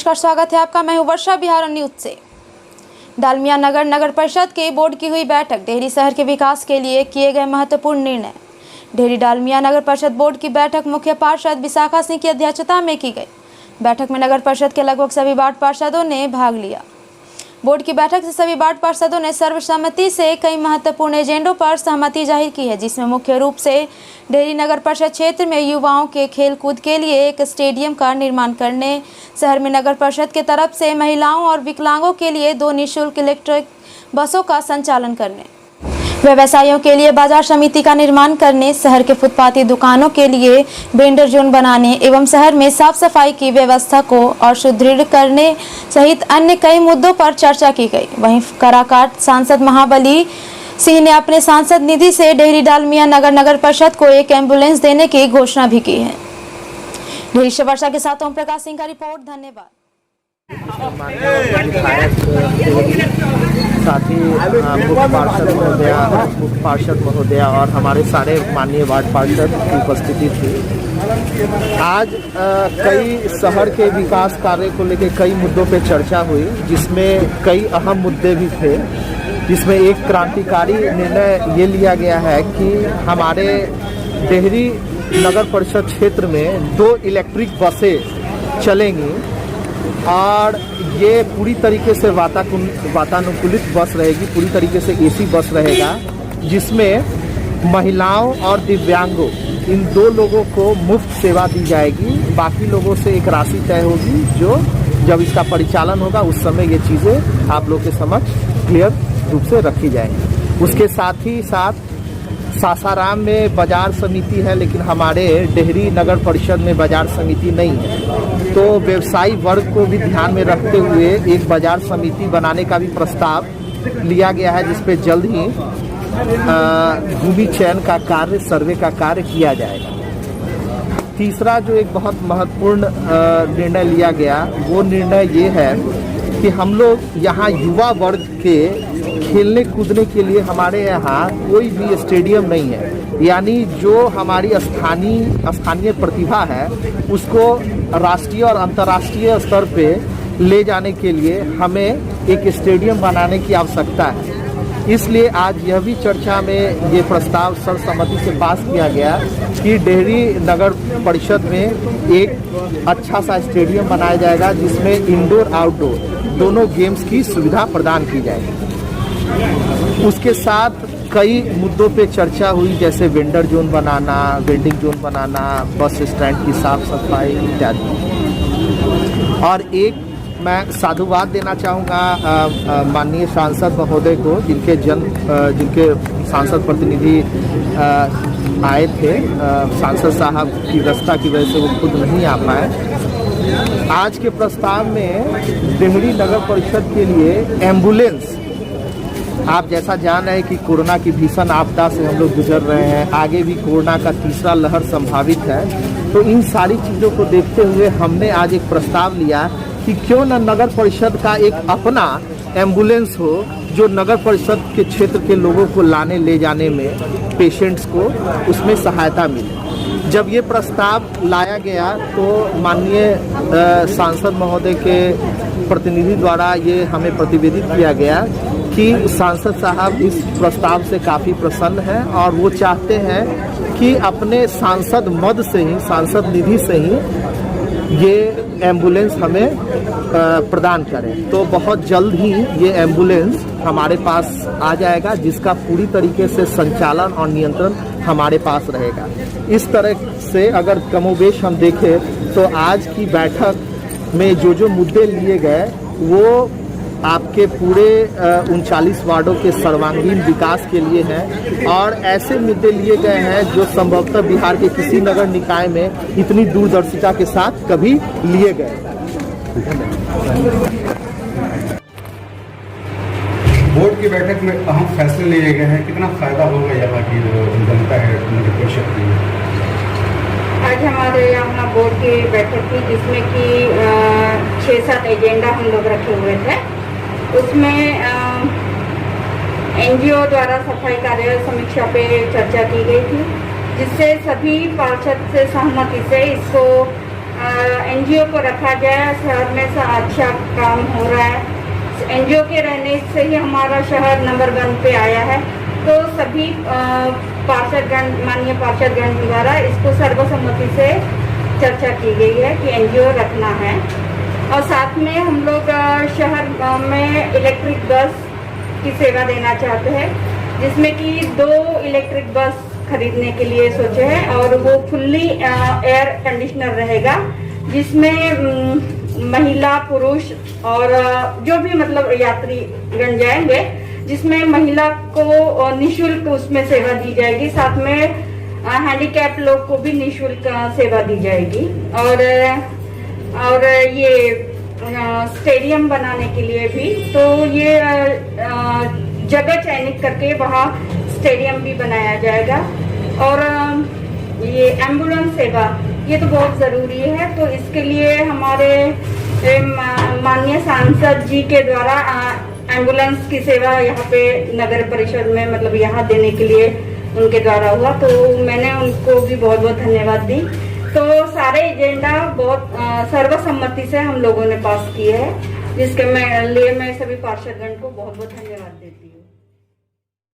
नमस्कार, स्वागत है आपका। मैं हूं वर्षा, बिहार न्यूज से। डालमिया नगर नगर परिषद के बोर्ड की हुई बैठक। डेहरी शहर के विकास के लिए किए गए महत्वपूर्ण निर्णय। डेहरी डालमिया नगर परिषद बोर्ड की बैठक मुख्य पार्षद विशाखा सिंह की अध्यक्षता में की गई। बैठक में नगर परिषद के लगभग सभी वार्ड पार्षदों ने भाग लिया। बोर्ड की बैठक से सभी वार्ड पार्षदों ने सर्वसम्मति से कई महत्वपूर्ण एजेंडों पर सहमति जाहिर की है, जिसमें मुख्य रूप से डेहरी नगर परिषद क्षेत्र में युवाओं के खेल कूद के लिए एक स्टेडियम का निर्माण करने, शहर में नगर परिषद के तरफ से महिलाओं और विकलांगों के लिए 2 निःशुल्क इलेक्ट्रिक बसों का संचालन करने, व्यवसायियों के लिए बाजार समिति का निर्माण करने, शहर के फुटपाती दुकानों के लिए वेंडर जोन बनाने एवं शहर में साफ सफाई की व्यवस्था को और सुदृढ़ करने सहित अन्य कई मुद्दों पर चर्चा की गई। वहीं काराकाट सांसद महाबली सिंह ने अपने सांसद निधि से डेहरी डालमिया नगर परिषद को एक एम्बुलेंस देने की घोषणा भी की है। डेहरी से वर्षा के साथ ओम प्रकाश सिंह का रिपोर्ट। धन्यवाद। साथ ही मुख्य पार्षद महोदया और हमारे सारे माननीय वार्ड पार्षद की उपस्थिति थी। आज कई शहर के विकास कार्य को लेकर कई मुद्दों पे चर्चा हुई, जिसमें कई अहम मुद्दे भी थे। जिसमें एक क्रांतिकारी निर्णय ये लिया गया है कि हमारे डेहरी नगर परिषद क्षेत्र में 2 इलेक्ट्रिक बसें चलेंगी और ये पूरी तरीके से वातानुकूलित बस रहेगी, पूरी तरीके से एसी बस रहेगा, जिसमें महिलाओं और दिव्यांगों इन 2 लोगों को मुफ्त सेवा दी जाएगी। बाकी लोगों से एक राशि तय होगी, जो जब इसका परिचालन होगा उस समय ये चीज़ें आप लोग के समक्ष क्लियर रूप से रखी जाएगी। उसके साथ ही साथ सासाराम में बाजार समिति है, लेकिन हमारे डेहरी नगर परिषद में बाजार समिति नहीं है, तो व्यवसायी वर्ग को भी ध्यान में रखते हुए एक बाजार समिति बनाने का भी प्रस्ताव लिया गया है, जिसपे जल्द ही भूमि चयन का कार्य, सर्वे का कार्य किया जाएगा। तीसरा जो एक बहुत महत्वपूर्ण निर्णय लिया गया, वो निर्णय ये है कि हम लोग यहाँ युवा वर्ग के खेलने कूदने के लिए हमारे यहाँ कोई भी स्टेडियम नहीं है। यानी जो हमारी स्थानीय प्रतिभा है उसको राष्ट्रीय और अंतर्राष्ट्रीय स्तर पे ले जाने के लिए हमें एक स्टेडियम बनाने की आवश्यकता है। इसलिए आज यह भी चर्चा में ये प्रस्ताव सर्वसम्मति से पास किया गया कि डेहरी नगर परिषद में एक अच्छा सा स्टेडियम बनाया जाएगा, जिसमें इंडोर आउटडोर दोनों गेम्स की सुविधा प्रदान की जाएगी। उसके साथ कई मुद्दों पे चर्चा हुई, जैसे वेंडर जोन बनाना, वेंडिंग जोन बनाना, बस स्टैंड की साफ सफाई इत्यादि। और एक मैं साधुवाद देना चाहूँगा माननीय सांसद महोदय को, जिनके सांसद प्रतिनिधि आए थे। सांसद साहब की व्यवस्था की वजह से वो खुद नहीं आ पाए। आज के प्रस्ताव में डेहरी नगर परिषद के लिए एम्बुलेंस, आप जैसा जान रहे हैं कि कोरोना की भीषण आपदा से हम लोग गुजर रहे हैं, आगे भी कोरोना का तीसरा लहर संभावित है, तो इन सारी चीज़ों को देखते हुए हमने आज एक प्रस्ताव लिया कि क्यों न नगर परिषद का एक अपना एम्बुलेंस हो, जो नगर परिषद के क्षेत्र के लोगों को लाने ले जाने में, पेशेंट्स को उसमें सहायता मिले। जब ये प्रस्ताव लाया गया तो माननीय सांसद महोदय के प्रतिनिधि द्वारा ये हमें प्रतिवेदित किया गया कि सांसद साहब इस प्रस्ताव से काफ़ी प्रसन्न हैं और वो चाहते हैं कि अपने सांसद मद से ही, सांसद निधि से ही ये एम्बुलेंस हमें प्रदान करें। तो बहुत जल्द ही ये एम्बुलेंस हमारे पास आ जाएगा, जिसका पूरी तरीके से संचालन और नियंत्रण हमारे पास रहेगा। इस तरह से अगर कमोबेश हम देखें तो आज की बैठक में जो मुद्दे लिए गए वो आपके पूरे 39 वार्डों के सर्वांगीण विकास के लिए हैं, और ऐसे मुद्दे लिए गए हैं जो संभवतः बिहार के किसी नगर निकाय में इतनी दूरदर्शिता के साथ कभी लिए गए। बोर्ड की बैठक में अहम फैसले लिए गए हैं, कितना फायदा होगा यहाँ की जो जनता है नगर परिषद की? आज हमारे यहाँ बोर्ड की बैठक थी, जिसमें कि 6-7 एजेंडा हम लोग रखे हुए थे। उसमें एनजीओ द्वारा सफाई कार्य समीक्षा पे चर्चा की गई थी, जिससे सभी पार्षद से सहमति से इसको एनजीओ को रखा जाए। शहर में से अच्छा काम हो रहा है। एनजीओ के रहने से ही हमारा शहर नंबर 1 पे आया है। तो सभी पार्षदगण, माननीय पार्षदगण द्वारा इसको सर्वसम्मति से चर्चा की गई है कि एनजीओ रखना है। और साथ में हम लोग शहर में इलेक्ट्रिक बस की सेवा देना चाहते हैं, जिसमें कि 2 इलेक्ट्रिक बस खरीदने के लिए सोचे हैं और वो फुल्ली एयर कंडीशनर रहेगा, जिसमें महिला पुरुष और जो भी मतलब यात्री गण जाएंगे, जिसमें महिला को निःशुल्क उसमें सेवा दी जाएगी। साथ में हैंडीकैप लोग को भी निःशुल्क सेवा दी जाएगी। और ये स्टेडियम बनाने के लिए भी, तो ये जगह चयनित करके वहाँ स्टेडियम भी बनाया जाएगा। और ये एम्बुलेंस सेवा, ये तो बहुत ज़रूरी है। तो इसके लिए हमारे माननीय सांसद जी के द्वारा एम्बुलेंस की सेवा यहाँ पे नगर परिषद में मतलब यहाँ देने के लिए उनके द्वारा हुआ, तो मैंने उनको भी बहुत बहुत धन्यवाद दी। तो सारे एजेंडा बहुत सर्वसम्मति से हम लोगों ने पास किए हैं, जिसके लिए मैं सभी पार्षदगण को बहुत बहुत धन्यवाद देती हूँ।